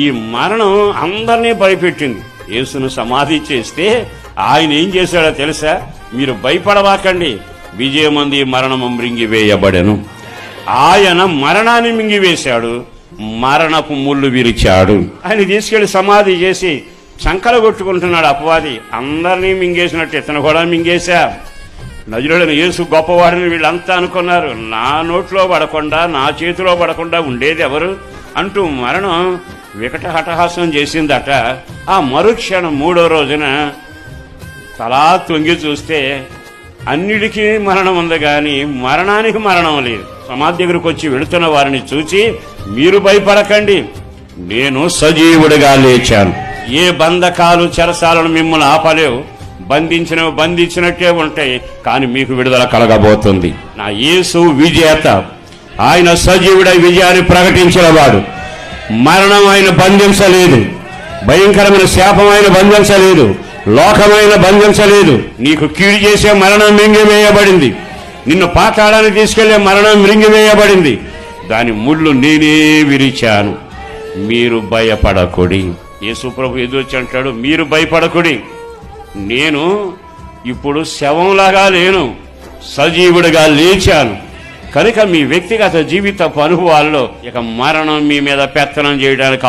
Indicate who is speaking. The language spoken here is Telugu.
Speaker 1: ఈ మరణం అందరినీ భయపెట్టింది. యేసును సమాధి చేస్తే ఆయన ఏం చేశాడో తెలుసా? మీరు భయపడవాకండి, విజయమంది మరణము మృంగివేయబడెను. ఆయన మరణాన్ని మింగివేశాడు, మరణపు ముళ్ళు విరిచాడు. ఆయన తీసుకెళ్లి సమాధి చేసి సంకల కొట్టుకుంటున్నాడు అపవాది. అందరినీ మింగేసినట్టు ఇతను కూడా మింగేశా. నజరుడైన యేసు గొప్పవాడిని వీళ్ళంతా అనుకున్నారు. నా నోట్లో పడకుండా, నా చేతిలో పడకుండా ఉండేది ఎవరు అంటూ మరణం వికట హఠహాసం చేసిందట. ఆ మరుక్షణం మూడో రోజున తలా తొంగి చూస్తే అన్నిటికీ మరణం ఉంది, కానీ మరణానికి మరణం లేదు. సమాధి దగ్గరకు వచ్చి వెళుతున్న వారిని చూచి, మీరు భయపడకండి, నేను సజీవుడిగా లేచాను. ఏ బంధకాలు చెరసాలను మిమ్మల్ని ఆపలేవు. బంధించినవి బంధించినట్టే ఉంటాయి, కానీ మీకు విడుదల కలగబోతుంది. నా యేసు విజేత, ఆయన సజీవుడై విజయాన్ని ప్రకటించిన వాడు. మరణం ఆయన బంధించలేదు, భయంకరమైన శాపం ఆయన బంధించలేదు, లోకమైన బంధించలేదు. నీకు కీడు చేసే మరణం మింగివేయబడింది, నిన్ను పాతాళానికి తీసుకెళ్లే మరణం మృంగివేయబడింది. దాని ముళ్ళు నేనే విరిచాను, మీరు భయపడకుడి. యేసు ప్రభు ఎదురొచ్చి అంటాడు, మీరు భయపడకుడి, నేను ఇప్పుడు శవంలాగా లేను, సజీవుడిగా లేచాను. కనుక మీ వ్యక్తిగత జీవిత అనుభవాల్లో ఇక మరణం మీ మీద పెత్తనం చేయడానికి